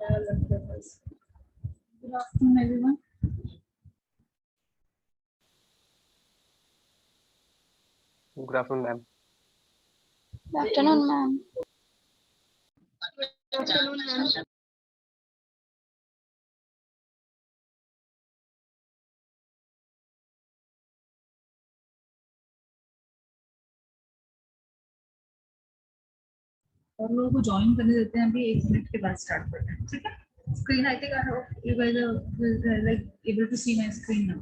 Good afternoon, everyone. Good afternoon, ma'am. Good afternoon, ma'am. Good afternoon, ma'am. और लोगों को join करने देते हैं, अभी 1 मिनट के बाद स्टार्ट करते हैं, ठीक है। Screen I think I hope you guys are like able to see my screen now.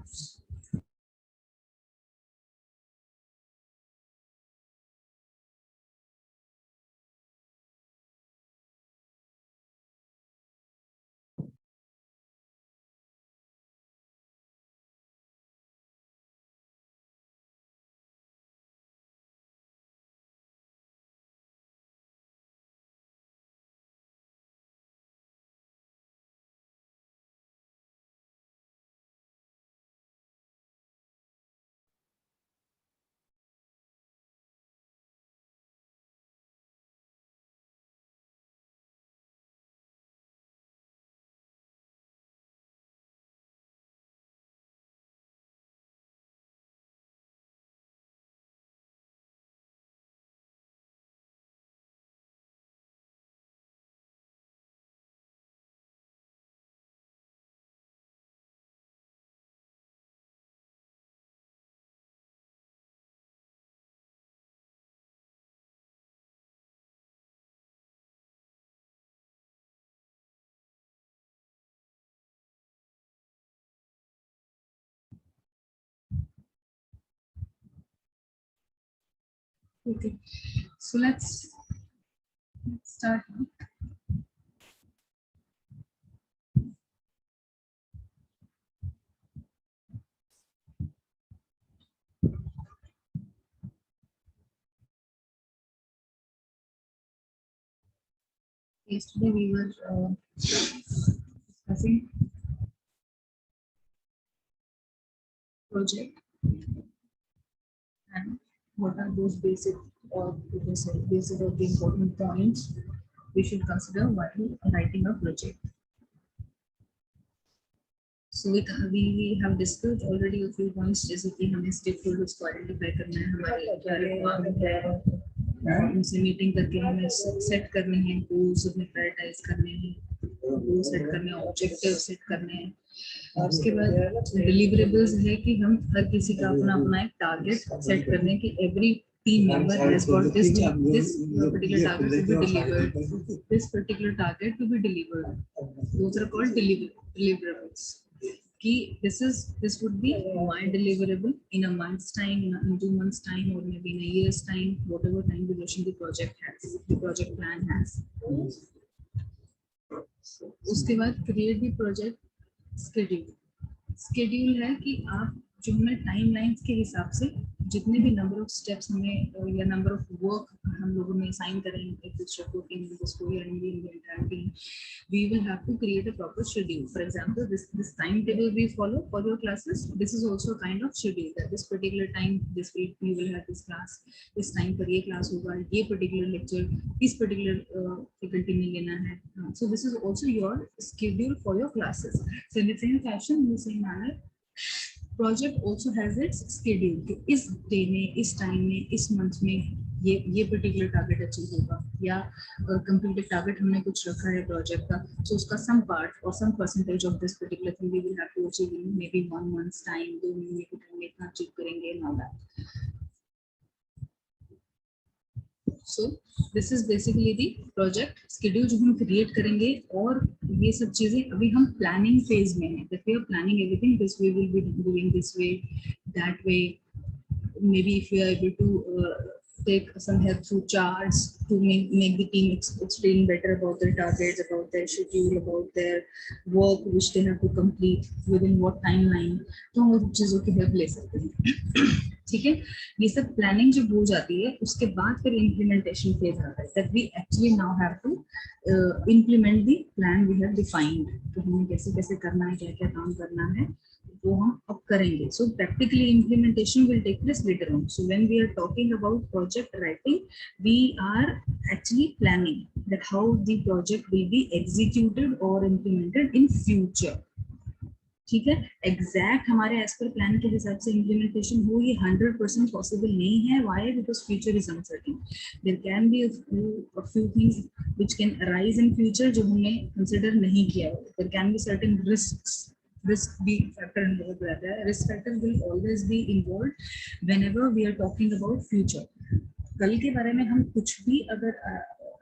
Okay, so let's start now. Yesterday we were discussing project and what are those basic or basic or the important points we should consider while writing a project. So we have discussed already a few points, जैसे कि हमें stakeholders को identify करना है, हमारे क्या requirement है, उनसे मीटिंग करके हमें सेट करने हैं, गोल्स अपने प्रायोरिटाइज करने हैं, गोल सेट करने हैं, ऑब्जेक्टिव सेट करने हैं, और उसके बाद डिलीवरेबल्स है कि हम हर किसी का अपना अपना एक टारगेट सेट करने हैं कि every team member has got this particular target to be delivered, this particular target to be delivered. Those are called deliverables. Key, this would be my deliverable in a month's time, in 2 months' time, or maybe in a year's time, whatever time duration the project has, the project plan has. उसके बाद create the project schedule. Schedule है कि आप जो हमें timelines के हिसाब से जितने भी नंबर ऑफ स्टेप्स हमें या नंबर ऑफ वर्क हम लोगों में असाइन करेंगे एक दूसरे को टीम मेंबर्स को या in the entire team, we will have to create a proper schedule. For example, this timetable we follow for your classes, this is also a kind of schedule that this particular time this week we will have this class, this time पर ये class होगा, ये particular lecture इस particular faculty में लेना है. So this is also your schedule for your classes. So in the same fashion, in the same manner, project also has its schedule कि इस डे में, इस टाइम में, इस मंथ में ये पर्टिकुलर टारगेट अचीव होगा, या कंप्लीटेड टारगेट हमने कुछ रखा है प्रोजेक्ट का, तो उसका सम पार्ट और some percentage of this particular thing we will have to achieve in maybe 1 months time, 2 महीने के टाइम में इतना अचीव करेंगे and all that. So this is basically the project schedule जो हम create करेंगे, और ये सब चीजें अभी हम planning phase में हैं. That we are planning everything, this way we will be doing this way, that way. Maybe if we are able to take some help through charts to make the team explain better about their targets, about their schedule, about their work which they have to complete within what timeline, तो हम उन चीजों की help ले सकते हैं. ठीक है, ये सब प्लानिंग जब हो जाती है उसके बाद फिर इम्प्लीमेंटेशन फेज आता है, that we actually now have to implement the plan we have defined, तो हमें कैसे कैसे करना है, क्या क्या काम करना है, वो हम अब करेंगे. So practically implementation will take place later on. So when we are talking about project writing, we are actually planning. that how the project will be executed or implemented in future. ठीक है, exact हमारे as per plan के हिसाब से implementation हो ये 100% possible नहीं है. Why? Because future is uncertain. There can be a few things which can arise in future जो हमने कंसीडर नहीं किया. There can be certain risks. Risk be factor involved रहता है. Risk factor will always be involved whenever we are talking about future. कल के बारे में हम कुछ भी अगर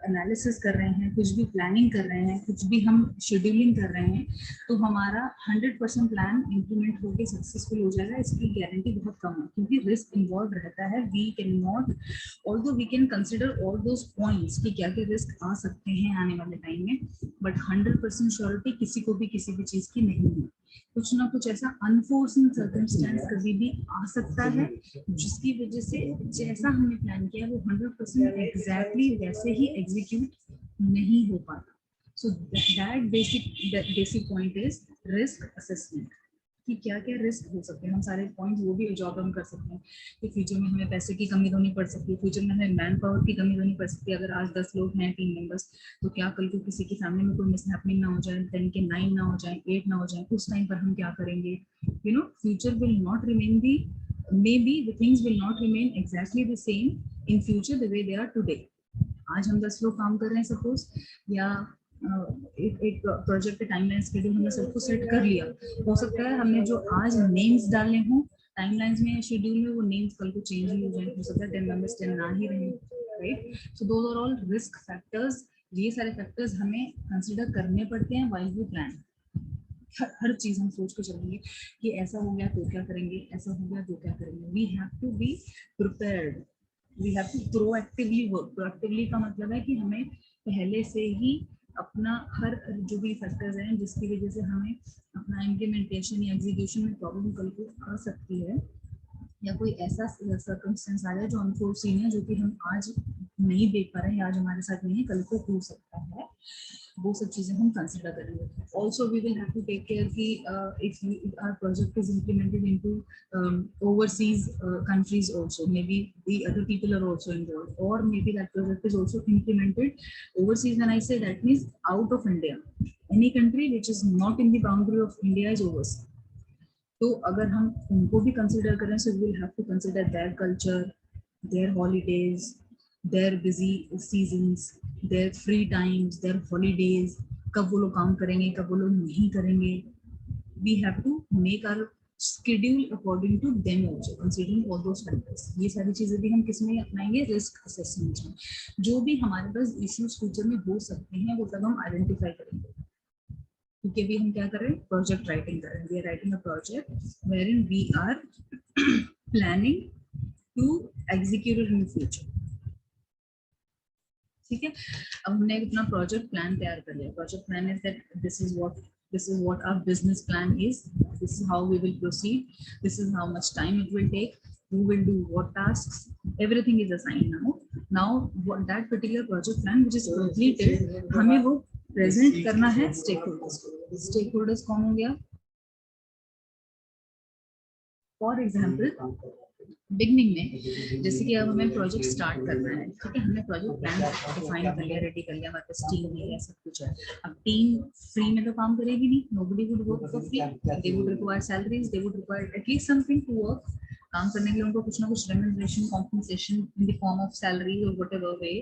एनालिसिस कर रहे हैं, कुछ भी प्लानिंग कर रहे हैं, कुछ भी हम शेड्यूलिंग कर रहे हैं, तो हमारा 100% प्लान इम्प्लीमेंट होकर सक्सेसफुल हो जाएगा इसकी गारंटी बहुत कम है, क्योंकि रिस्क इन्वॉल्व रहता है. We can not, although we can consider all those points कि क्या क्या रिस्क आ सकते हैं आने वाले टाइम में, बट 100% श्योरिटी किसी को भी किसी भी चीज की नहीं है. कुछ ना कुछ ऐसा अनफोर्सिंग सर्कमस्टेंस कभी भी आ सकता है जिसकी वजह से जैसा हमने प्लान किया वो 100% एग्जैक्टली वैसे ही एग्जीक्यूट नहीं हो पाता. So that basic point is risk assessment कि क्या क्या रिस्क हो सकते हैं. हम सारे पॉइंट्स वो भी जॉब हम कर सकते हैं कि फ्यूचर में हमें पैसे की कमी तो नहीं पड़ सकती, फ्यूचर में हमें मैन पावर की कमी तो नहीं पड़ सकती. अगर आज 10 लोग हैं टीम मेंबर्स, तो क्या कल को किसी के सामने में कोई मिसहैपनिंग ना हो जाए, 10 के 9 ना हो जाए, 8 ना हो जाए, उस टाइम पर हम क्या करेंगे? You know, future will not remain the, maybe the things will not remain exactly the same in future the way they are today. आज हम 10 लोग काम कर रहे हैं सपोज, या एक प्रोजेक्ट के टाइमलाइन शेड्यूल हमने सब कुछ सेट कर लिया. हो सकता है हमने जो आज नेम्स डाले हों टाइमलाइंस में या शेड्यूल में, वो नेम्स कल को चेंज ही हो जाए. हो सकता है 10 मेंबर्स 10 ना ही रहे, right? So those are all risk factors. ये सारे फैक्टर्स हमें कंसिडर करने पड़ते हैं व्हाइल वी प्लान. हर चीज हम सोच के चलेंगे कि ऐसा हो गया तो क्या करेंगे, ऐसा हो गया तो क्या करेंगे. We have to be prepared, we have to proactively work. Proactively का मतलब है कि हमें पहले से ही अपना हर जो भी फैक्टर्स हैं जिसकी वजह से हमें अपना इम्प्लीमेंटेशन या एग्जीक्यूशन में प्रॉब्लम कल को आ सकती है, या कोई ऐसा सर्कमस्टेंस आ जाए जो अनफोर्सीन है, जो कि हम आज नहीं देख पा रहे हैं, आज हमारे साथ नहीं है, कल को हो सकता है. वो सब चीजें हम कंसिडर करेंगे. Also we will have to take care कि if our project is implemented into overseas countries also, maybe the other people are also involved, or maybe that project is also implemented overseas. When I say that means out of India, any country which is not in the boundary of India is overseas. तो अगर हम उनको भी consider करें, so we will have to consider their culture, their holidays, their busy seasons, their free times, their holidays, कब वो लोग काम करेंगे, कब वो लोग नहीं करेंगे. We have to make our schedule according to them also, considering all those factors. ये सारी चीजें भी हम किस में अपनाएंगे? रिस्क असेसमेंट में. जो भी हमारे पास इश्यूज फ्यूचर में हो सकते हैं वो सब हम आइडेंटिफाई करेंगे, क्योंकि अभी हम क्या कर रहे हैं? प्रोजेक्ट राइटिंग कर रहे हैं. We are writing a project wherein we are planning to execute in future. ठीक है, अब हमने अपना प्रोजेक्ट प्लान तैयार कर लिया. Project plan is that this is what our business plan is, this is how we will proceed, this is how much time it will take, who will do what tasks, everything is assigned. Now what that particular project plan which is completed, हमें वो present करना है stakeholders को. Stakeholders कौन हो गया? For example beginning में, जैसे कि अब हमें प्रोजेक्ट स्टार्ट करना है, ठीक है, हमने प्रोजेक्ट प्लान डिफाइन कर लिया, रेडी कर लिया, हमारे पास टीम है, सब कुछ है. अब टीम फ्री में तो काम करेगी नहीं, nobody would work for free, they would require salaries, they would require at least something to work. काम करने के लिए उनको कुछ ना कुछ remuneration, compensation in the form of salary और व्हाटएवर वे,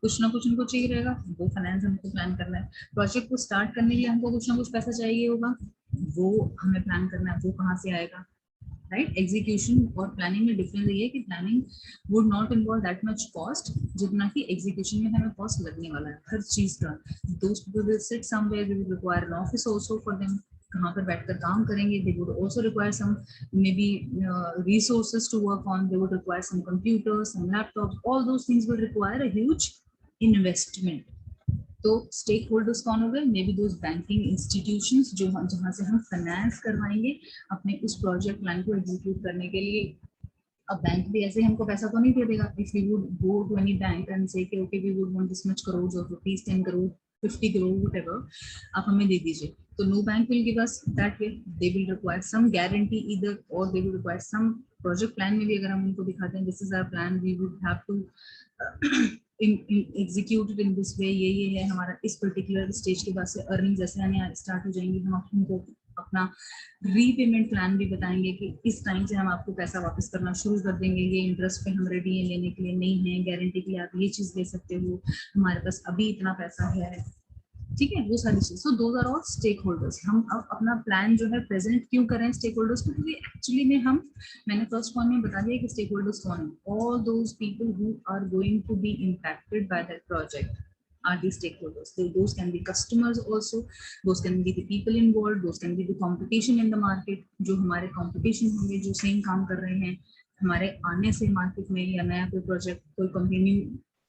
कुछ ना कुछ उनको चाहिए रहेगा. वो फाइनेंस हमको प्लान करना है. प्रोजेक्ट को स्टार्ट करने के लिए हमको कुछ ना कुछ पैसा चाहिए होगा, वो हमें प्लान करना है, वो कहाँ से आएगा, राइट? एग्जीक्यूशन और प्लानिंग में डिफरेंस ये है कि planning would not involve that much cost जितना कि एग्जीक्यूशन में हमें कॉस्ट लगने वाला है हर चीज का. Those people will sit somewhere, we will require an office also for them, कहाँ पर बैठकर काम करेंगे. They would also require some maybe resources to work on, they would require some computers, some laptops, all those things will require a huge investment. तो stakeholders कौन हो गए? Maybe those banking institutions जो जहाँ से हम finance करवाएंगे अपने उस प्रोजेक्ट प्लान को एग्जीक्यूट करने के लिए. अब बैंक भी ऐसे हमको पैसा तो नहीं दे देगा. If we would go to any bank and say कि okay we would want this much crore of rupees, 10 crore, 50 crore, whatever, आप हमें दे दीजिए. तो no bank will give us that way. They will require some guarantee either, और they will require some project plan में भी अगर हम उनको दिखाते हैं this is our plan, we would have to executed in this way, ये है हमारा इस पर्टिकुलर स्टेज के बाद से अर्निंग जैसे आने स्टार्ट हो जाएंगी, हम आपको अपना रीपेमेंट प्लान भी बताएंगे कि इस टाइम से हम आपको पैसा वापस करना शुरू कर देंगे, ये इंटरेस्ट पे हम रेडी हैं लेने के लिए, नहीं है गारंटी के लिए आप ये चीज ले सकते हो, हमारे पास अभी इतना पैसा है, ठीक है, वो सारी चीज। So those are all stakeholders. हम अब अपना प्लान जो है प्रेजेंट क्यों कर रहे हैं स्टेक होल्डर्स को, क्योंकि एक्चुअली में मैंने फर्स्ट पॉइंट में बता दिया कि स्टेक होल्डर्स कौन है, all those people who are going to be impacted by that project are the stakeholders. Those can be customers also, those can be the people involved, those can be the competition in the market, जो हमारे competition होंगे, जो same काम कर रहे हैं हमारे आने से मार्केट में, या नया कोई प्रोजेक्ट कोई कंपनी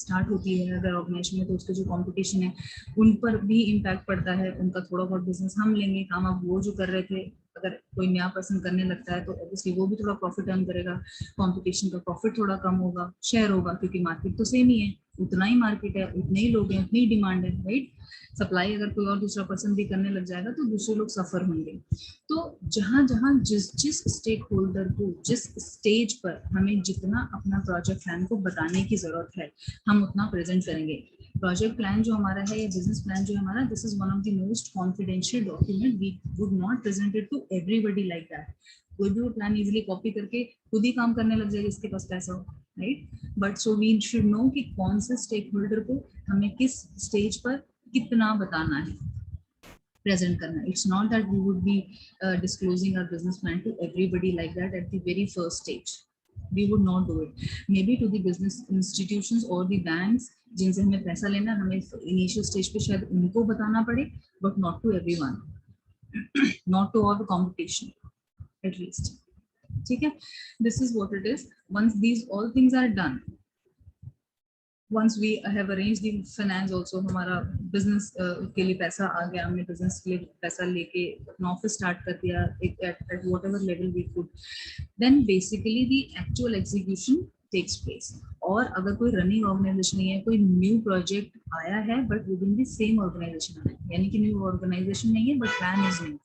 स्टार्ट होती है अगर ऑर्गेनाइजेशन में, तो उसके जो कंपटीशन है उन पर भी इम्पैक्ट पड़ता है, उनका थोड़ा बहुत बिजनेस हम लेंगे, काम अब वो जो कर रहे थे अगर कोई नया पर्सन करने लगता है तो ऑब्वियसली वो भी थोड़ा प्रॉफिट अर्न करेगा, कंपटीशन का प्रॉफिट थोड़ा कम होगा, शेयर होगा, क्योंकि मार्केट तो सेम ही है, उतना ही मार्केट है, उतने ही लोग हैं, उतनी ही डिमांड है, राइट। सप्लाई अगर कोई और दूसरा पर्सन भी करने लग जाएगा तो दूसरे लोग सफर होंगे। तो जहां जहां जिस स्टेक होल्डर को जिस स्टेज पर हमें जितना अपना प्रोजेक्ट प्लान को बताने की जरूरत है हम उतना प्रेजेंट करेंगे। प्रोजेक्ट प्लान जो हमारा है या बिजनेस प्लान जो हमारा, this is one of the most confidential document, we would not present it to everybody like that. कोई भी वो प्लान इजीली कॉपी करके खुद ही काम करने लग जाएगा, इसके पास पैसा हो, right. But so we should know कि कौन से स्टेक होल्डर को हमें किस स्टेज पर कितना बताना है, प्रेजेंट करना। It's not that we would be disclosing our business plan to everybody like that at the very first stage, we would not do it. Maybe to the business institutions or the banks जिनसे हमें पैसा लेना, हमें initial stage पे शायद उनको बताना पड़े, but not to everyone, not to all the competition at least, ठीक है। This is what it is. Once these all things are done, once we have arranged the finance also, हमारा business के लिए पैसा आ गया, हमने business के लिए पैसा लेके अपना ऑफिस स्टार्ट कर दिया at whatever level we could, then basically the actual execution takes place. और अगर कोई रनिंग ऑर्गेनाइजेशन नहीं है, कोई न्यू प्रोजेक्ट आया है but within the same organisation आया है, यानी कि न्यू ऑर्गेनाइजेशन नहीं है but plan is new,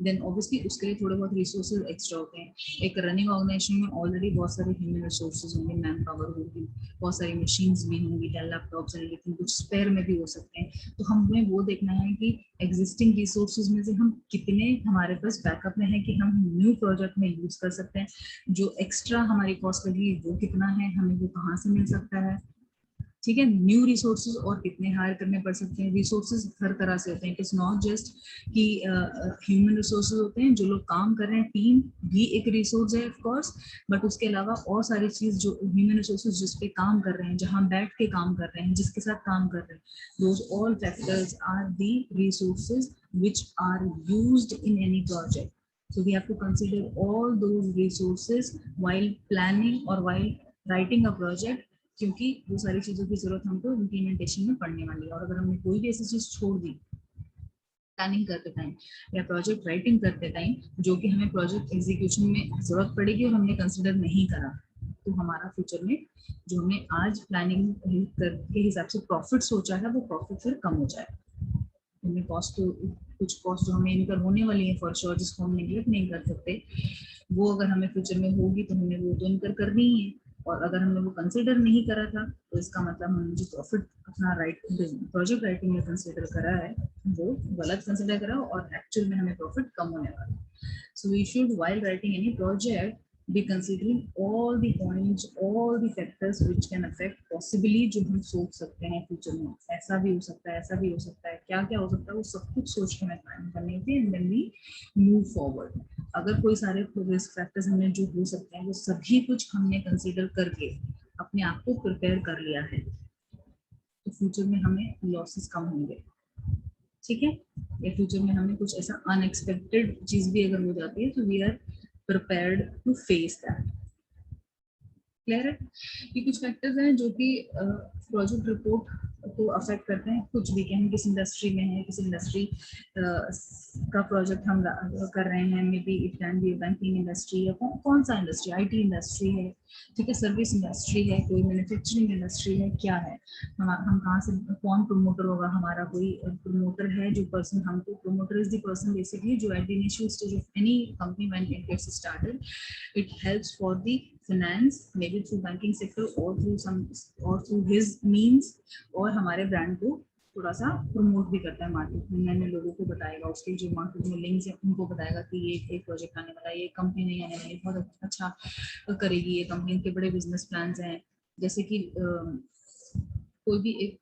then obviously उसके लिए थोड़े बहुत रिसोर्सेज एक्स्ट्रा होते हैं। एक रनिंग ऑर्गेनाइजेशन में ऑलरेडी बहुत सारे ह्यूमन रिसोर्सेज होंगे, मैन पावर होगी, बहुत सारी मशीन्स भी होंगी, डेल लैपटॉप्स हैं, लेकिन कुछ स्पेयर में भी हो सकते हैं। तो हमें वो देखना है कि एग्जिस्टिंग रिसोर्सेज में से हम कितने हमारे पास बैकअप में है कि हम न्यू प्रोजेक्ट में यूज कर सकते हैं, जो एक्स्ट्रा हमारी कॉस्ट लगी वो कितना है, हमें वो कहाँ से मिल सकता है, ठीक है। न्यू रिसोर्सेज और कितने हायर करने पड़ सकते हैं। रिसोर्सेज हर तरह से होते हैं, इट्स नॉट जस्ट कि ह्यूमन रिसोर्सेज होते हैं, जो लोग काम कर रहे हैं, टीम भी एक रिसोर्स है ऑफ कोर्स, बट उसके अलावा और सारी चीज जो ह्यूमन रिसोर्सेज जिस पे काम कर रहे हैं, जहां बैठ के काम कर रहे हैं, जिसके साथ काम कर रहे हैं, those all factors are the resources which are used in any project. So we have to consider all those resources while planning or while writing a project, क्योंकि वो सारी चीजों की जरूरत हमको इम्प्लीमेंटेशन में पड़ने वाली है। और अगर हमने कोई भी ऐसी चीज छोड़ दी प्लानिंग करते टाइम या प्रोजेक्ट राइटिंग करते टाइम, जो कि हमें प्रोजेक्ट एग्जीक्यूशन में जरूरत पड़ेगी और हमने कंसिडर नहीं करा, तो हमारा फ्यूचर में जो हमने आज प्लानिंग के हिसाब से प्रॉफिट सोचा है, वो प्रॉफिट फिर कम हो जाएगा। हमने कॉस्ट कुछ कॉस्ट जो हमें इनकर होने वाली है फॉर श्योर, जिसको हम नेगलेक्ट नहीं कर सकते, वो अगर हमें फ्यूचर में होगी तो हमें वो तो इनकर करनी ही है। और अगर हमने वो कंसिडर नहीं करा था तो इसका मतलब हमने जो प्रॉफिट अपना प्रोजेक्ट राइटिंग में कंसिडर करा है वो गलत कंसिडर करा और एक्चुअल में हमें प्रॉफिट कम होने वाला है। So we should while writing any project be considering all the points, all the factors which can affect possibly, जो हम सोच सकते हैं फ्यूचर में, ऐसा भी हो सकता है, ऐसा भी हो सकता है, क्या क्या हो सकता है, वो सब कुछ सोच के हमें प्लान करनी होती है and then we move forward. अगर कोई सारे रिस्क फैक्टर्स हमने जो हो सकते हैं वो सभी कुछ हमने कंसीडर करके अपने आप को प्रिपेयर कर लिया है, तो फ्यूचर में हमें लॉसेस कम होंगे, ठीक है। या फ्यूचर में हमें कुछ ऐसा अनएक्सपेक्टेड चीज भी अगर हो जाती है तो we are prepared to face that. Clear है कि कुछ फैक्टर्स हैं जो कि प्रोजेक्ट रिपोर्ट को अफेक्ट करते हैं, कुछ भी कि हम किस इंडस्ट्री में हैं, किस इंडस्ट्री का प्रोजेक्ट हम कर रहे हैं, may be it can be banking industry या कौन सा इंडस्ट्री, आईटी इंडस्ट्री है, ठीक है, सर्विस इंडस्ट्री है, कोई मैन्युफैक्चरिंग इंडस्ट्री है, क्या है, हम कहाँ से, कौन प्रमोटर होगा हमारा, कोई प्रमोटर है जो पर्सन हमको, promoter is the person basically जो at the initial stage of any company when it gets started, it helps for the finance, maybe through banking sector or through his means, और हमारे brand को थोड़ा सा promote भी करता है market में, नए नए लोगों को बताएगा, उसके जो मार्केट में लिंक्स है उनको बताएगा कि ये एक प्रोजेक्ट आने वाला है, ये कंपनी नहीं आने वाली, बहुत अच्छा करेगी ये कंपनी, के बड़े बिजनेस प्लान्स हैं, जैसे कि कोई भी एक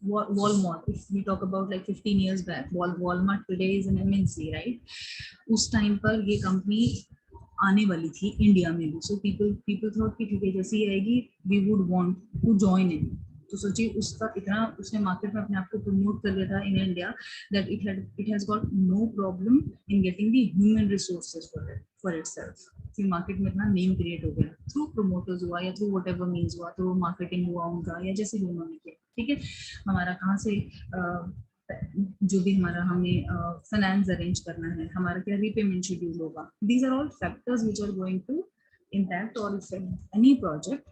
Walmart, if we talk about like 15 years back, Walmart today is an MNC, right? उस टाइम पर ये कंपनी आने वाली थी इंडिया में भी, सो पीपल थॉट कि ठीक है जैसे ही आएगी we would want to join in, तो सोचिए उसका इतना उसने मार्केट में अपने आप को प्रमोट कर लिया था in India that it has got no problem in getting the human resources for itself. फिर मार्केट में इतना नेम क्रिएट हो गया थ्रू प्रोमोटर्स हुआ या थ्रू व्हाटएवर मींस हुआ, थ्रू मार्केटिंग हुआ उनका, या जैसे भी उन्होंने किया, ठीक है। हमारा कहाँ से जो भी हमारा हमें फाइनेंस अरेंज करना है, हमारा क्या रीपेमेंट शेड्यूल होगा, these are all factors which are going to impact or affect any project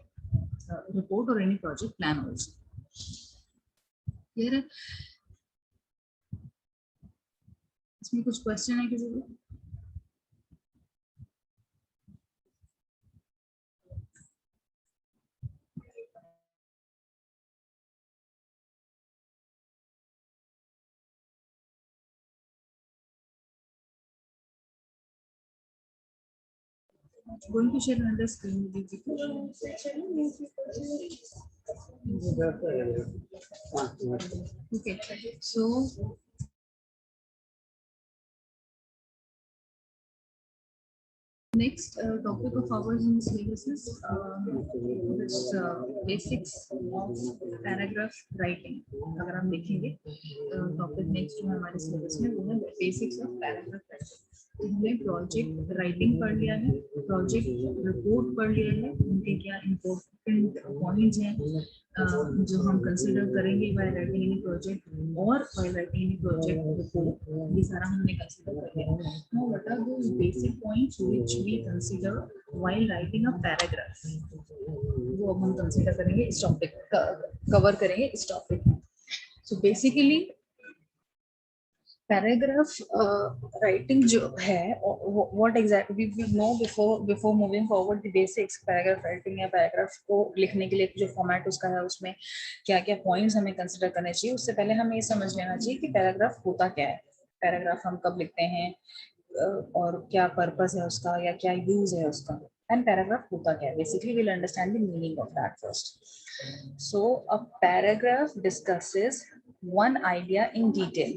report or any project plan also. Clear है? इसमें कुछ क्वेश्चन है किसी को? Going to share another screen with you. Okay, so next topic of ours in syllabus is this basics of paragraph writing. अगर हम देखेंगे topic next जो हमारे सिलेबस में वो है बेसिक्स ऑफ पैराग्राफ राइटिंग। हमने प्रोजेक्ट राइटिंग पढ़ लिया है, प्रोजेक्ट रिपोर्ट पढ़ लिया है, उनके क्या इम्पोर्टेंट पॉइंट्स हैं जो हम कंसिडर करेंगे व्हाइल राइटिंग एनी प्रोजेक्ट और while writing any project report, ये सारा हमने कंसिडर कर लिया। Now what are those basic points which we consider while writing a paragraph, वो अब हम कंसिडर करेंगे इस टॉपिक कवर करेंगे इस टॉपिक में। सो बेसिकली पैराग्राफ राइटिंग जो है what exactly we know before moving forward the basics paragraph writing या पैराग्राफ को लिखने के लिए जो फॉर्मेट उसका है उसमें क्या क्या पॉइंट्स हमें कंसिडर करने चाहिए। उससे पहले हमें ये समझ लेना चाहिए कि पैराग्राफ होता क्या है, पैराग्राफ हम कब लिखते हैं और क्या पर्पस है उसका या क्या यूज है उसका, एंड पैराग्राफ होता क्या है। Basically we will understand the meaning of that first. So a paragraph discusses one idea in detail,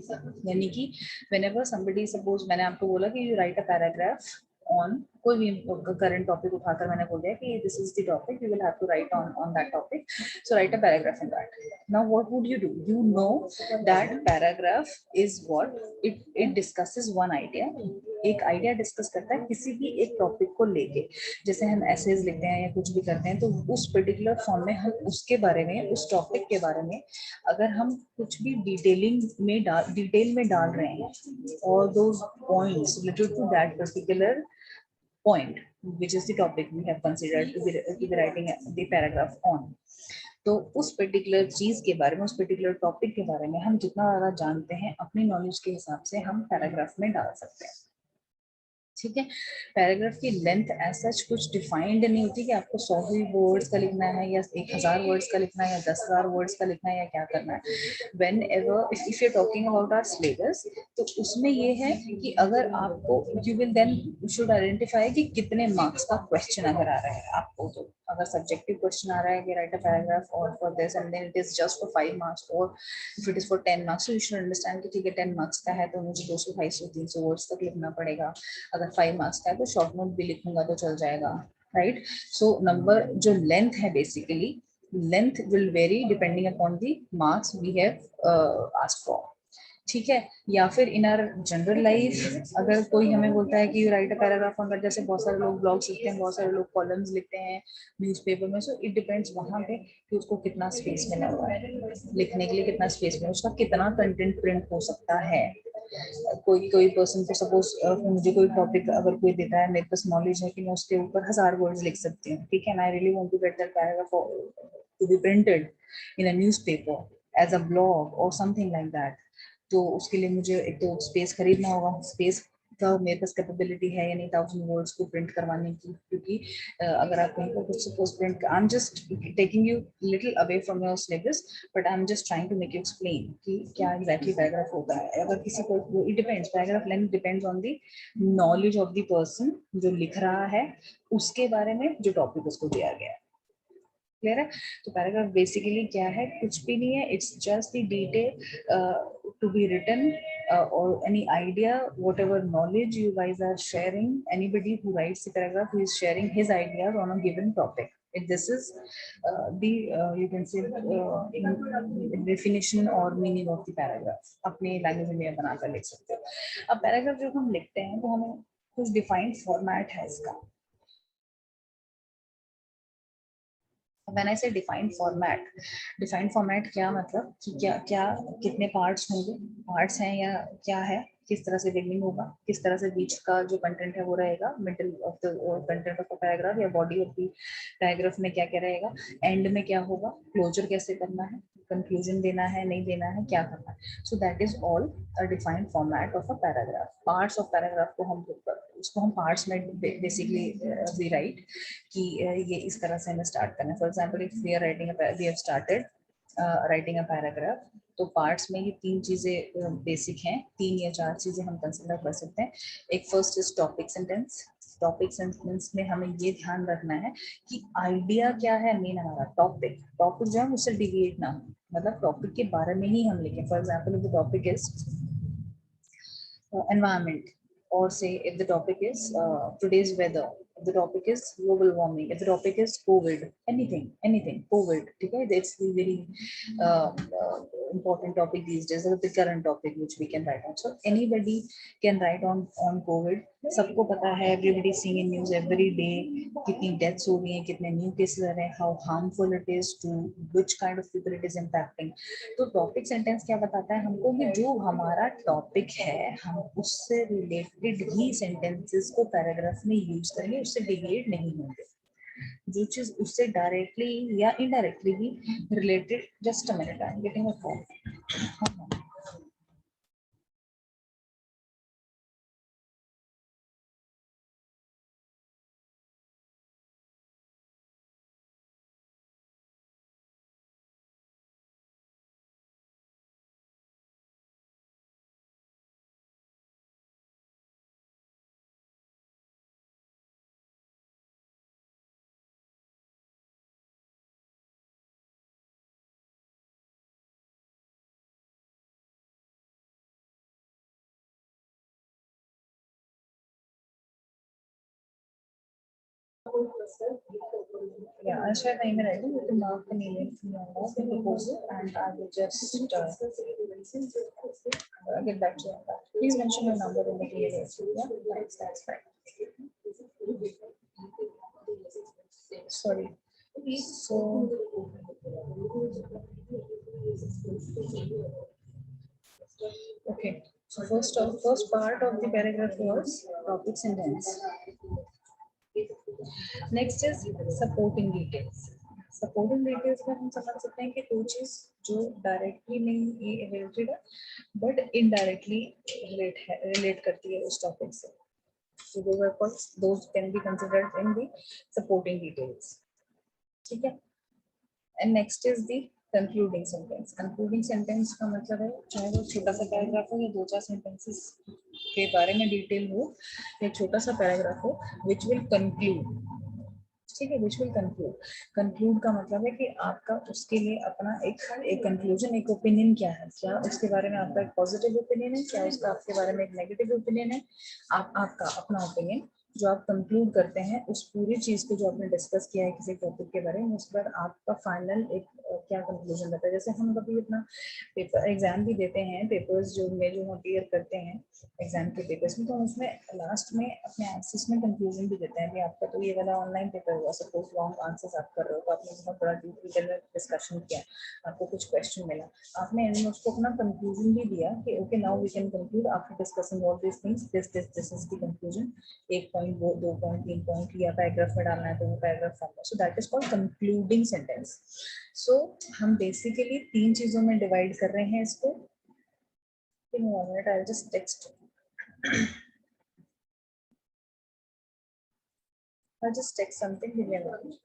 यानी कि whenever somebody, suppose मैंने आपको बोला कि you write a paragraph on कोई भी करंट टॉपिक उठाकर मैंने बोल दिया कि this is the topic you will have to write on that topic, so write a paragraph on that. Now what would you do? You know that paragraph is what it discusses one idea, एक idea discuss करता है किसी भी एक topic को लेके। जैसे हम एसेज लिखते हैं या कुछ भी करते हैं तो उस पर्टिकुलर फॉर्म में हम उसके बारे में, उस टॉपिक के बारे में अगर हम कुछ भी डिटेल में डाल रहे हैं और those points related to that particular point which is the topic we have considered to be writing the paragraph on, तो उस पर्टिकुलर चीज के बारे में, उस पर्टिकुलर टॉपिक के बारे में हम जितना ज्यादा जानते हैं अपनी नॉलेज के हिसाब से हम पैराग्राफ में डाल सकते हैं। ठीक है, पैराग्राफ की लेंथ एज सच कुछ डिफाइंड नहीं होती कि आपको 100 ही वर्ड्स का लिखना है या 1000 वर्ड्स का लिखना है या 10,000 वर्ड्स का लिखना है या क्या करना है। Whenever if you are talking about our syllabus, तो उसमें ये है कि अगर आपको you will then should identify कि कितने मार्क्स का क्वेश्चन अगर आ रहा है आपको, तो अगर सब्जेक्टिव क्वेश्चन आ रहा है कि राइट अ पैराग्राफ और for this and then it is just for 5 marks, और if it is for 10 marks you should understand कि ठीक है 10 मार्क्स का है तो मुझे 200 250 300 वर्ड्स तक लिखना पड़ेगा। अगर 5 मार्क्स का है तो शॉर्ट नोट भी लिखूंगा तो चल जाएगा, राइट। सो नंबर जो लेंथ है, basically length will vary depending upon the marks we have asked for. ठीक है, या फिर इन आर जनरल लाइफ अगर कोई हमें बोलता है कि you right a paragraph on that, जैसे बहुत सारे लोग ब्लॉग्स लिखते हैं, बहुत सारे लोग कॉलम्स लिखते हैं न्यूज़पेपर में, सो इट डिपेंड्स वहां पे कि उसको कितना स्पेस मिला हुआ है लिखने के लिए, कितना स्पेस मिला, उसका कितना कंटेंट प्रिंट हो सकता है। कोई पर्सन को सपोज मुझे कोई टॉपिक अगर कोई देता है, मेरे पास नॉलेज है कि मैं उसके ऊपर 1000 वर्ड्स लिख सकती हूँ, ठीक है, I really want to get that paragraph to be printed in a newspaper as a blog और समथिंग लाइक दैट, तो उसके लिए मुझे एक तो स्पेस खरीदना होगा, स्पेस का मेरे पास कैपेबिलिटी है या नहीं 1000 वर्ड्स को प्रिंट करवाने की, क्योंकि अगर आप कहीं पर कुछ suppose print, I am just taking you little away from your syllabus, but I am just trying to make you explain कि क्या एग्जैक्टली पैराग्राफ होता है। अगर किसी को, it depends, paragraph length depends on the knowledge of the person जो लिख रहा है, उसके बारे में जो टॉपिक उसको दिया गया है। क्लियर है? तो पैराग्राफ बेसिकली क्या है, कुछ भी नहीं है, it's just the detail to be written or any idea, whatever knowledge you guys are sharing. Anybody who writes the paragraph, who is sharing his ideas on a given topic. If this is you can say in definition or meaning of the paragraph, अपने language में बनाकर लिख सकते हो। अब paragraph जब हम लिखते हैं तो हमें कुछ डिफाइंड फॉर्मेट है इसका। When I say defined format क्या मतलब कि क्या कितने पार्ट्स होंगे, पार्ट्स हैं या क्या है, किस तरह से बिगनिंग होगा, किस तरह से बीच का जो कंटेंट है वो रहेगा, middle of the content of the paragraph या बॉडी ऑफ द पैराग्राफ में क्या क्या रहेगा, एंड में क्या होगा, क्लोजर कैसे करना है, कंक्लूजन देना है नहीं देना है, क्या करना है। सो that is all a defined format of a paragraph. Parts of paragraph को हम उसको हम पार्ट्स में बेसिकली वी राइट कि ये इस तरह से हमें स्टार्ट करना है। For example if we have started writing a paragraph, तो पार्ट्स में ये 3 चीजें बेसिक हैं, 3 या 4 चीजें हम कंसिडर कर सकते हैं। एक first is topic sentence. Topic sentence में हमें ये ध्यान रखना है कि आइडिया क्या है, मेन हमारा टॉपिक जो है उससे डिविएट ना हो, मतलब टॉपिक के बारे में ही हम लिखें। For example if the topic is environment, or say if the topic is today's weather, if the topic is global warming, if the topic is COVID, anything COVID, okay, that's the very important topic these days, the current topic which we can write on. So anybody can write on COVID. सबको पता है, everybody seeing in news every day कितनी deaths हो रही हैं, कितने new cases आ रहे हैं, how harmful it is to which kind of people it is impacting. तो टॉपिक सेंटेंस क्या बताता है हमको कि जो हमारा टॉपिक है हम उससे रिलेटेड ही सेंटेंसेस को पैराग्राफ में यूज करेंगे, उससे डिविएट नहीं होंगे। जो चीज उससे डायरेक्टली या इनडायरेक्टली भी related, just a minute, I am getting a call. Yeah, I'll share my email ID. You can mark the email the proposal, and I will just get back to you on that. Please mention your number in the email. Yeah, that's fine. Sorry. So, okay. So first part of the paragraph was topic sentence. Next is supporting details. Supporting details में हम समझ सकते हैं कि कोई चीज जो directly नहीं रिलेटेड है बट इनडायरेक्टली रिलेट करती है उस टॉपिक से, so those can be considered in the supporting details. ठीक है। And next is the concluding sentence. Concluding sentence का मतलब है चाहे वो छोटा सा पैराग्राफ हो या 2-4 सेंटेंसेस के बारे में डिटेल हो या छोटा सा पैराग्राफ हो, विच विल कंक्लूड। ठीक है, विच विल कंक्लूड का मतलब है कि आपका उसके लिए अपना एक कंक्लूजन, एक ओपिनियन क्या है, क्या उसके बारे में आपका एक पॉजिटिव ओपिनियन है, क्या उसका आपके बारे में एक नेगेटिव ओपिनियन है। आपका अपना ओपिनियन जो आप कंक्लूड करते हैं उस पूरी चीज को जो आपने डिस्कस किया है किसी टॉपिक के बारे में, उसके बाद आपका फाइनल एक क्या कंक्लूजन रहता है। जैसे हम कभी अपना पेपर एग्जाम भी देते हैं, पेपर्स जो हम क्लियर करते हैं एग्जाम के पेपर्स में, तो हम उसमें लास्ट में अपने आंसर्स में कंक्लूजन भी देते हैं कि आपका तो ये वाला ऑनलाइन पेपर हुआ, सपोज लॉन्ग आंसर्स आप कर रहे हो तो आपने बहुत बड़ा डिटेल डिस्कशन किया, आपको कुछ क्वेश्चन मिला, आपने उसको अपना कंक्लूजन भी दिया कि okay now we can conclude after discussing all this things, this is the conclusion. 1 point, 2 point, 3 point या पैराग्राफ में डालना है तो वो paragraph form. So that is called concluding sentence. So हम बेसिकली 3 चीजों में डिवाइड कर रहे हैं इसको। I'll just text. I'll just text something. Give me a moment.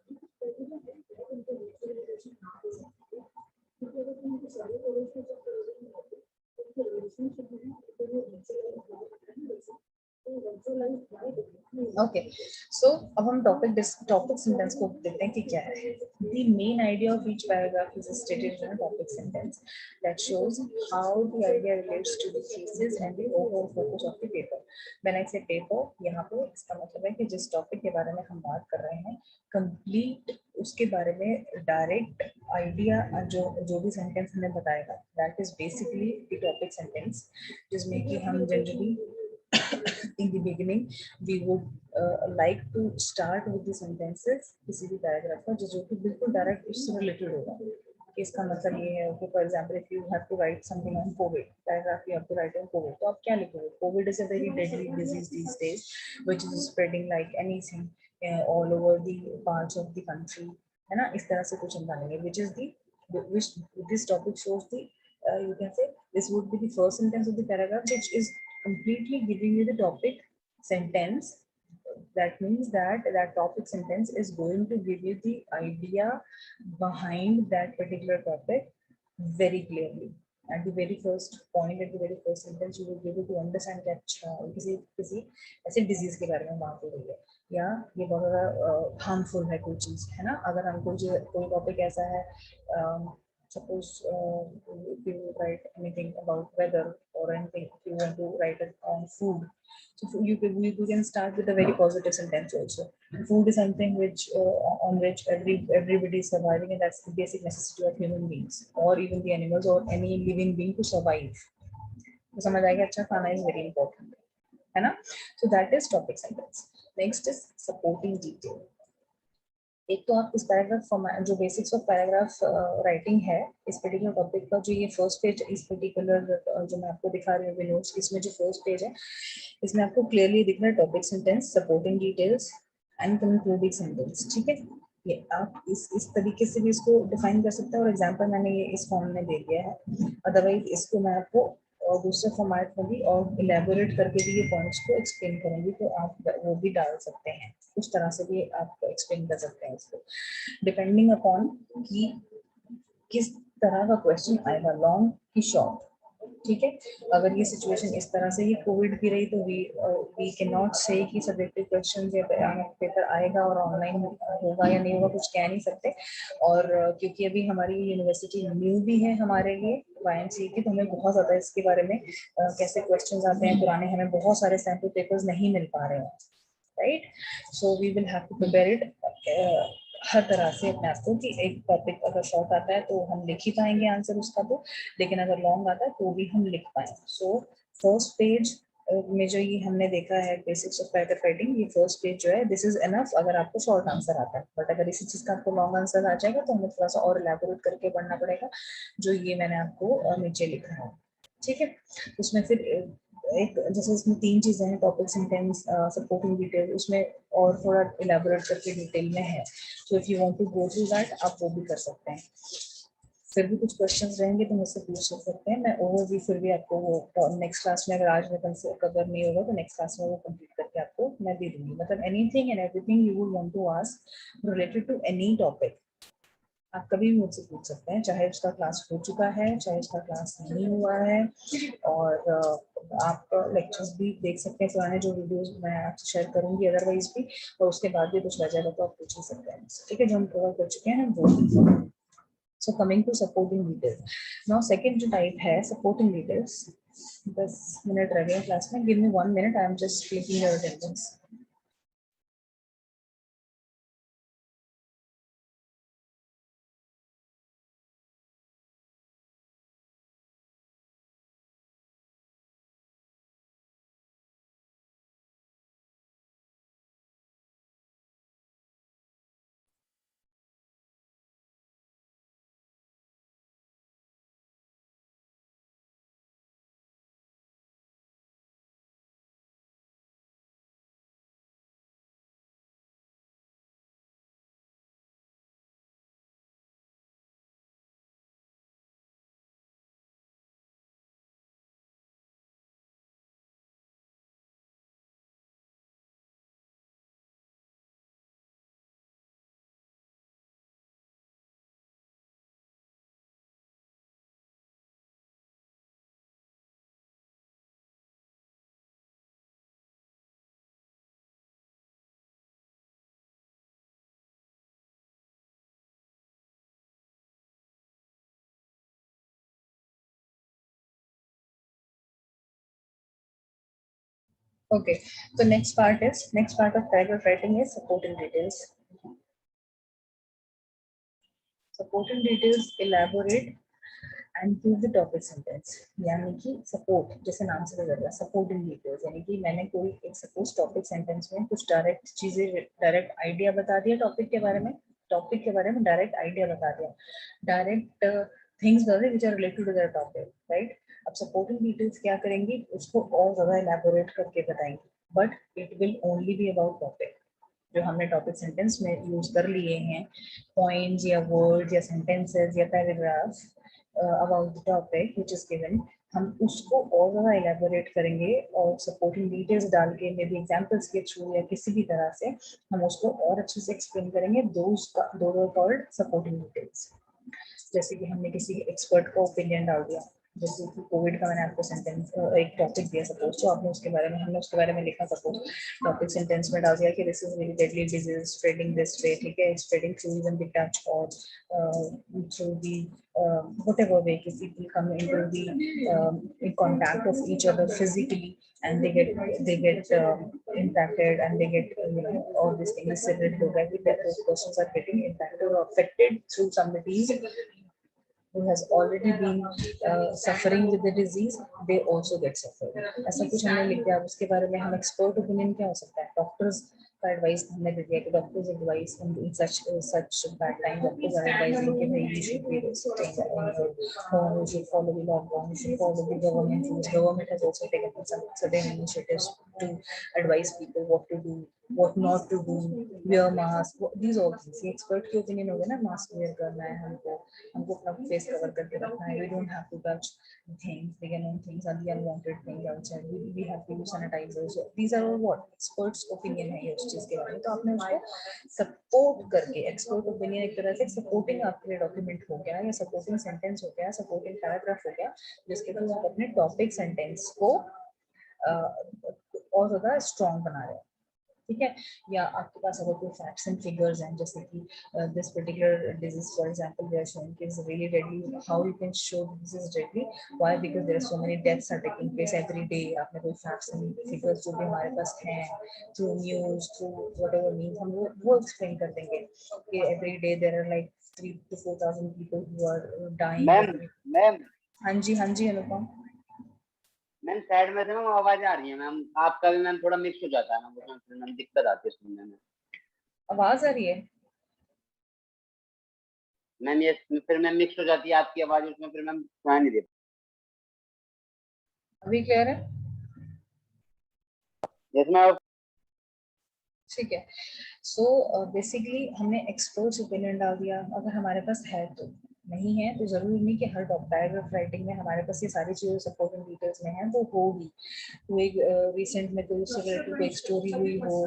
Okay so अब हम टॉपिक सेंटेंस को देखते हैं कि क्या है. The main idea of each paragraph is stated in a topic sentence that shows how the idea relates to the thesis and the overall focus of the paper. When I say paper, यहाँ पे इसका मतलब है कि जिस topic के बारे में हम बात कर रहे हैं कंप्लीट उसके बारे में डायरेक्ट आइडिया जो भी सेंटेंस हमें बताएगा that is basically the topic sentence, जिसमें कि हम generally in the beginning we would like to start with the sentences किसी भी पैराग्राफ का जो कि बिल्कुल डायरेक्ट उससे रिलेटेड होगा. इसका मतलब ये है कि for example if you have to write something on Covid paragraph, you have to write on Covid, तो आप क्या लिखोगे? Covid is a very deadly disease these days which is spreading like anything all over the parts of the country, है ना. इस तरह से कुछ हम डालेंगे which is the which this topic shows the you can say this would be the first sentence of the paragraph which is completely giving you the topic sentence. That means that topic sentence is going to give you the idea behind that particular topic very clearly. At the very first point, at the very first sentence, you will be able to understand that किसी ऐसे disease के बारे में बात हो रही है या ये बहुत ज़्यादा harmful है कोई चीज़, है ना. अगर हमको जो कोई topic ऐसा है suppose if you write anything about weather or anything, if you want to write it on food, so you can start with a very positive sentence also. Food is something which on which everybody is surviving, and that's the basic necessity of human beings or even the animals or any living being to survive. तो समझ आएगा. अच्छा खाना is very important, है ना. So that is topic sentence. Next is supporting detail. एक तो आप इस पैराग्राफ जो बेसिक्स ऑफ पैराग्राफ राइटिंग है इस पर्टिकुलर टॉपिक का, जो ये फर्स्ट पेज इस पर्टिकुलर जो मैं आपको दिखा रही हूँ नोट्स, इसमें जो फर्स्ट पेज है इसमें आपको क्लियरली दिख रहा है topic sentence, supporting details and concluding sentence. ठीक है, ये आप इस तरीके से भी इसको डिफाइन कर सकते हैं और एग्जांपल मैंने ये इस फॉर्म में दे दिया है. अदरवाइज इसको मैं आपको और दूसरे फॉर्मेट में भी और इलेबोरेट करके भी ये पॉइंट्स को एक्सप्लेन करूंगी, तो आप वो भी डाल सकते हैं. उस तरह से भी आप एक्सप्लेन कर सकते हैं इसको डिपेंडिंग अपॉन कि किस तरह का क्वेश्चन आएगा, लॉन्ग की शॉर्ट. ठीक है, अगर ये सिचुएशन इस तरह से ही कोविड की रही तो वी कैन नॉट से कि सब्जेक्टिव क्वेश्चन या पेपर आएगा और ऑनलाइन होगा या नहीं होगा, कुछ कह नहीं सकते. और क्योंकि अभी हमारी यूनिवर्सिटी न्यू भी है हमारे लिए YMCA की, तो हमें बहुत ज़्यादा इसके बारे में कैसे क्वेश्चन आते हैं पुराने, हमें बहुत सारे सैम्पल पेपर्स नहीं मिल पा रहे हैं. Right, so we will have to prepare it हर तरह से अपने आप को कि एक टॉपिक अगर शॉर्ट आता है तो हम लिख ही पाएंगे आंसर उसका, तो लेकिन अगर लॉन्ग आता है तो भी हम लिख पाए. सो फर्स्ट पेज में जो ये हमने देखा है बेसिक्स ऑफ पैराग्राफ राइटिंग, ये फर्स्ट पेज जो है दिस इज एनफ अगर आपको शॉर्ट आंसर आता है. बट अगर इसी चीज का आपको लॉन्ग आंसर आ जाएगा तो हमें थोड़ा सा और इलैबोरेट करके पढ़ना पड़ेगा, जो ये मैंने आपको नीचे लिखा है. ठीक है, उसमें फिर एक जैसे इसमें 3 चीजें हैं, टॉपिक सेंटेंस, सपोर्टिंग डिटेल, उसमें और थोड़ा इलैबोरेट करके डिटेल में है. So if you want to go through that आप वो भी कर सकते हैं. फिर भी कुछ क्वेश्चंस रहेंगे तो मुझसे पूछ सकते हैं. मैं ओवरव्यू फिर भी आपको वो नेक्स्ट क्लास में, अगर आज में कवर नहीं होगा तो नेक्स्ट क्लास में वो कंप्लीट करके आपको मैं दे दूंगी. मतलब anything and everything you would want to ask related to any topic आप कभी भी मुझसे पूछ सकते हैं, चाहे उसका क्लास हो चुका है चाहे उसका क्लास नहीं हुआ है. और आप लेक्चर्स भी देख सकते हैं पुराने जो वीडियोस मैं आपसे शेयर करूंगी अदरवाइज भी, और उसके बाद भी कुछ रह जाएगा तो आप पूछ ही सकते हैं. ठीक है, जो हम कवर कर चुके हैं वो. So coming to supporting details, now second जो टाइप है सपोर्टिंग डिटेल्स. 10 मिनट रह गए क्लास में, give me 1 minute, I am just taking your attendance. Okay, so next part of paragraph writing is supporting details. Supporting details elaborate and prove the topic sentence. यानी कि support, जैसे नाम से पता चला सपोर्टिंग डिटेल्स, यानी कि मैंने कोई एक सपोज टॉपिक सेंटेंस में कुछ डायरेक्ट चीजें, डायरेक्ट आइडिया बता दिया टॉपिक के बारे में, डायरेक्ट आइडिया बता दिया, डायरेक्ट थिंग्स बता दिए which are related to that topic, right. अब सपोर्टिंग डिटेल्स क्या करेंगी, उसको और ज्यादा एलैबोरेट करके बताएंगे, but it will only be about topic जो हमने टॉपिक सेंटेंस में यूज कर लिए हैं, पॉइंट्स या वर्ड्स या सेंटेंसेस या paragraph about the topic which is given, हम उसको और ज्यादा एलैबोरेट करेंगे और सपोर्टिंग डिटेल्स डाल के, मे बी एग्जांपल्स के थ्रू या किसी भी तरह से हम उसको और अच्छे से एक्सप्लेन करेंगे। Those are called supporting details. जैसे कि हमने किसी एक्सपर्ट का ओपिनियन डाल दिया, जैसे कि कोविड का मैंने आपको सेंटेंस एक टॉपिक दिया सपोज, तो आपने उसके बारे में, हमने उसके बारे में लिखा सपोज, टॉपिक सेंटेंस में डाल दिया कि this is very deadly disease spreading this way, ठीक है, spreading through even the touch or through the whatever way people come into the in contact of each other physically and they get impacted and they get all these things said that those persons are getting impacted or affected through somebody who has already been suffering with the disease, they also get suffering. ऐसा कुछ हमने लिख दिया। उसके बारे में हम expert opinion क्या हो सकता है, डॉक्टर्स का एडवाइस हमने दे दिया कि doctors advice in such bad time, doctors are advising कि भाई you should be staying at home, you should follow the lockdown, you should follow the government rules. Government has also taken some certain initiatives to advise people what to do, what not to do, wear mask, these all things। ये expert की opinion हो गया ना, mask where करना है हमको अपना face cover करके रखना है, we don't have to touch things, they can own things and the unwanted things outside, we have to use sanitizers। these are all what experts opinion है ये उस चीज के बारे में। तो आपने उसको सपोर्ट करके, एक्सपर्ट ओपिनियन एक तरह से सपोर्टिंग आपके लिए डॉक्यूमेंट हो गया या सपोर्टिंग सेंटेंस हो गया, सपोर्टिंग पैराग्राफ हो गया, जिसके थ्रू आप अपने टॉपिक सेंटेंस को और ज्यादा स्ट्रॉन्ग बना रहे हैं, ठीक है। या आपके पास अगर कोई फैक्ट्स एंड फिगर्स हैं, जैसे कि this particular disease for example we are showing कि is really deadly, how you can show this is deadly, why, because there are so many deaths are taking place every day. आपने कोई facts and figures जो भी हमारे पास हैं through news, through whatever means, हम वो एक्सप्लेन कर देंगे कि every day there are like 3 to 4,000 people who are dying। Ma'am हाँ जी अनुपम। मैम साइड में से ना आवाज आ रही है मैम, आपका भी मैम थोड़ा मिक्स हो जाता है ना, उसमें मैम दिक्कत आती है सुनने में। आवाज आ रही है मैम ये फिर मैम मिक्स हो जाती है आपकी आवाज, उसमें फिर मैम सुनाई नहीं देती। अभी क्लियर है? इसमें ठीक है। सो बेसिकली हमने एक्सपर्ट्स ओपिनियन डाल दिया, अगर हमारे पास है तो, नहीं है तो जरूरी नहीं कि हर पैराग्राफ राइटिंग में हमारे पास ये सारी चीजें सपोर्टिंग डिटेल्स में है तो होगी। कोई रिसेंट में कोई उससे रिलेटेड कोई स्टोरी हुई हो,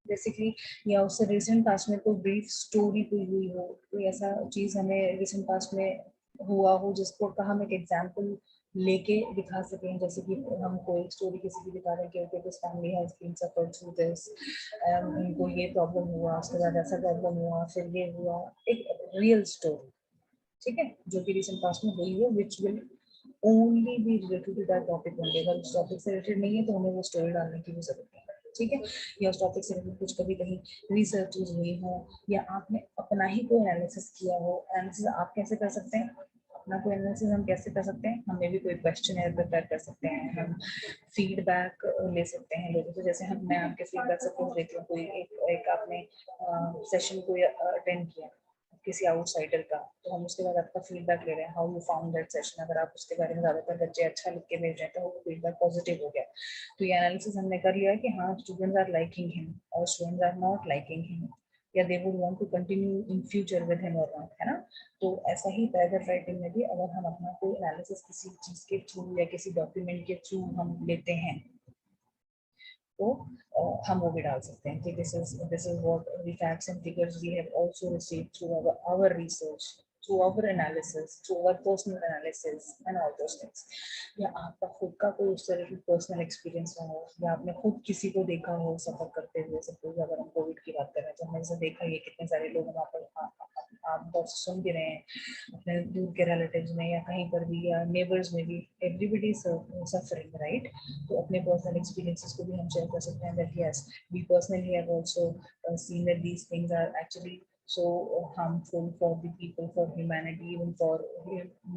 बेसिकली, या उससे रिसेंट पास्ट में कोई ब्रीफ स्टोरी कोई हुई हो, कोई ऐसा चीज हमें रिसेंट पास्ट में हुआ हो जिसको का हम एक एग्जांपल लेके दिखा सकें, जैसे कि हम कोई स्टोरी किसी की दिखा रहे हैं कि this family has been suffered through this, उनको ये प्रॉब्लम हुआ, उसके बाद ऐसा प्रॉब्लम हुआ, फिर ये हुआ, एक रियल स्टोरी, ठीक है, जो कि रिसेंट पास्ट में हुई हो, which will only be related to that topic only. अगर उस टॉपिक से रिलेटेड नहीं है तो हमें वो स्टोरी डालने की भी जरूरत नहीं है, ठीक है। या उस टॉपिक से रिलेटेड कुछ कभी कहीं रिसर्च हुई हो या आपने अपना ही कोई एनालिसिस किया हो। एनालिसिस आप कैसे कर सकते हैं, अपना कोई एनालिसिस हम कैसे कर सकते हैं, हमें भी कोई क्वेश्चन प्रिपेयर कर सकते हैं, हम फीडबैक ले सकते हैं लोगों से, जैसे हम, मैं आपके फीडबैक सपोज लेती हूँ, कोई एक आपने सेशन कोई अटेंड किया किसी आउटसाइडर का, तो हम उसके बाद आपका फीडबैक ले रहे हैं, how you found that session. अगर आप उसके बारे में ज्यादातर बच्चे अच्छा लिख के भेज रहे हैं तो वो फीडबैक पॉजिटिव हो गया, तो ये एनालिसिस हमने कर लिया कि हाँ स्टूडेंट्स आर लाइकिंग हिम और students are not liking him, या they would want to continue in future with him और नॉट, है ना। तो ऐसा ही पैराग्राफ राइटिंग में भी अगर हम अपना कोई एनालिसिस किसी चीज के थ्रू या किसी डॉक्यूमेंट के थ्रू हम लेते हैं तो हम वो भी डाल सकते हैं कि this is what the facts and figures we have also received through our research, through our analysis, through our personal analysis and all those things. या आपका खुद का कोई उस तरह की पर्सनल एक्सपीरियंस रहा हो, या आपने खुद किसी को देखा हो सफर करते हुए। सपोज अगर हम कोविड की बात करें तो हमने जैसे देखा ये कितने सारे लोग वहाँ पर आप बहुत सुन भी रहे हैं अपने दूर के रिलेटिव्स में या कहीं पर भी या नेबर्स में भी, एवरीबडी सफरिंग, राइट। तो अपने पर्सनल एक्सपीरियंसेस को भी हम शेयर कर सकते हैं that yes we personally have also seen that these things are actually so harmful for the people, for humanity, even for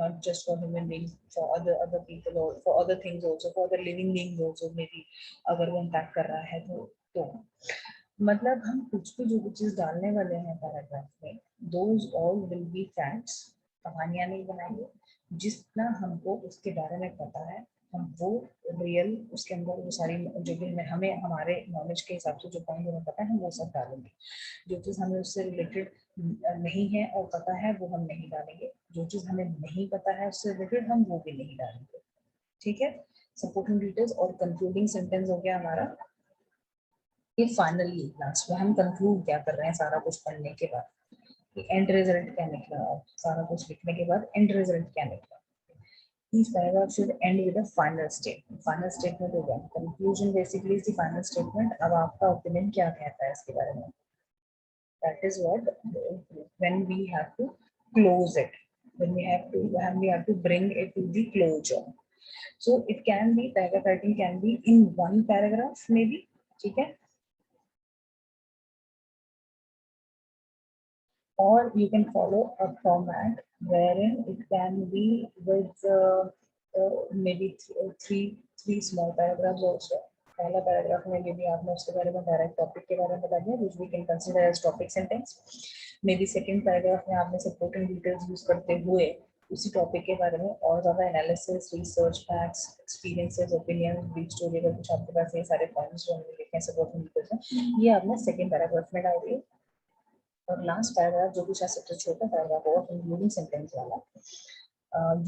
not just for human beings, for other people or for other things also, for other living beings also maybe अगर वो impact कर रहा है तो मतलब हम कुछ भी जो चीज डालने वाले हैं पैराग्राफ में, those all will be facts, कहानियां नहीं बनाएंगे। जितना हमको उसके बारे में पता है हम वो रियल उसके अंदर वो सारी जो भी हमें हमारे नॉलेज के हिसाब से जो पॉइंट हमें पता है हम वो सब डालेंगे। जो चीज़ हमें उससे रिलेटेड नहीं है और पता है वो हम नहीं डालेंगे। जो चीज़ हमें नहीं पता है उससे रिलेटेड हम वो भी नहीं डालेंगे। ठीक है, सपोर्टिंग डिटेल्स और कंक्लूडिंग सेंटेंस हो गया हमारा। ये फाइनली लास्ट में हम कंक्लूड क्या कर रहे हैं सारा कुछ पढ़ने के बाद, एंड रिजल्ट क्या निकला, सारा कुछ लिखने के बाद एंड रिजल्ट क्या निकला। Each paragraph should end with a final statement. Final statement हो गया, conclusion basically is the final statement। अब आपका opinion क्या कहता है इसके बारे में? That is what when we have to close it, when we have to bring it to the closure. So it can be paragraph writing can be in one paragraph maybe, ठीक है? Or you can follow a format wherein it can be with maybe three small paragraphs also. पहला paragraph में यदि आपने उसके बारे में direct topic के बारे में बता दिया which we can consider as topic sentence. Maybe second paragraph में आपने सपोर्टिंग डिटेल्स यूज करते हुए उसी टॉपिक के बारे में और ज्यादा analysis, research, facts, experiences, opinion, brief story, अगर कुछ आपके पास ये सारे पॉइंट्स जो हमने लिखे हैं सपोर्टिंग डिटेल्स में, ये आपने सेकंड पैराग्राफ में डाल दिए। और लास्ट पैराग्राफ जो कि शायद सबसे छोटा पैराग्राफ होगा कंक्लूडिंग सेंटेंस वाला,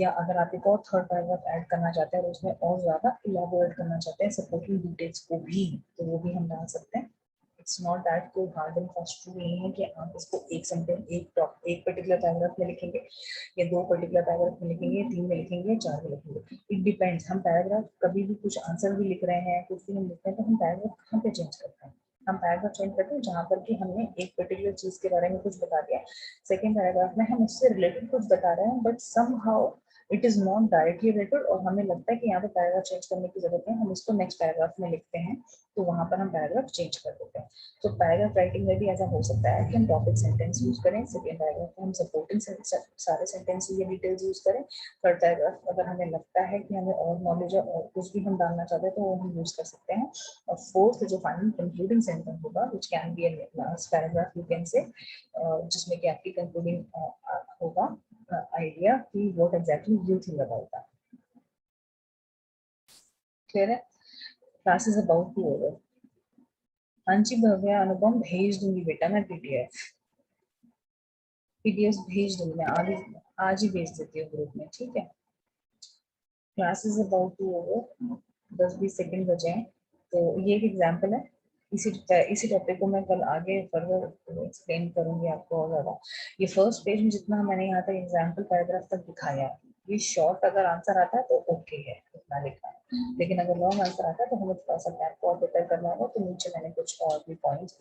या अगर आप एक और थर्ड पैराग्राफ ऐड करना चाहते हैं और उसमें और ज्यादा इलैबोरेट करना चाहते हैं सपोर्टिंग डिटेल्स को भी, तो वो भी हम डाल सकते हैं। इट्स नॉट दैट कोई हार्ड एंड फास्ट रूल नहीं है कि आप इसको एक सेंटेंस एक पर्टिकुलर पैराग्राफ में लिखेंगे या दो पर्टिकुलर पैराग्राफ में लिखेंगे, 3 में लिखेंगे, 4 में लिखेंगे। It depends. हम पैराग्राफ कभी भी कुछ आंसर भी लिख रहे हैं, कुछ भी हम लिख रहे हैं, तो हम पैराग्राफ कहाँ पे चेंज करते हैं? हम पैराग्राफ चेंज करते हैं जहाँ पर कि हमने एक पर्टिकुलर चीज के बारे में कुछ बता दिया, सेकंड पैराग्राफ में हम उससे रिलेटेड कुछ बता रहे हैं but somehow it is not directly related और हमें लगता है कि यहाँ पे पैराग्राफ चेंज करने की जरूरत है, हम इसको नेक्स्ट पैराग्राफ में लिखते हैं, तो वहां पर हम पैराग्राफ चेंज कर देते हैं। तो पैराग्राफ राइटिंग में भी ऐसा हो सकता है कि हम टॉपिक सेंटेंस यूज करें, सेकंड पैराग्राफ में हम सपोर्टिंग सारे सेंटेंस या डिटेल्स यूज करें, थर्ड पैराग्राफ अगर हमें लगता है कि हमें और नॉलेज है और कुछ भी हम डालना चाहते हैं तो वो हम यूज कर सकते हैं, और फोर्थ जो फाइनल कंक्लूडिंग सेंटेंस होगा which can be a last paragraph you can say, जिसमें कि आपकी कंक्लूडिंग होगा आइडिया कि what exactly you think about that. Clear है? Class is about to over. हाँ जी भव्या, अनुपम भेज दूंगी बेटा मैं पीडीएफ भेज दूंगी मैं, आज ही भेज देती हूँ ग्रुप में, ठीक है? Class is about to over, 10-20 second बचे हैं। तो ये एक एग्जांपल है, इसी टॉपिक को मैं कल आगे फर्दर एक्सप्लेन करूंगी आपको और ज्यादा। ये फर्स्ट पेज में जितना मैंने यहाँ तक एग्जांपल पैराग्राफ तक दिखाया है, ये शॉर्ट अगर आंसर आता है तो ओके है, इतना लिखा है, लेकिन अगर लॉन्ग आंसर आता है तो हमें थोड़ा सा मैप को और बेटर करना होगा। तो नीचे मैंने कुछ और भी पॉइंट्स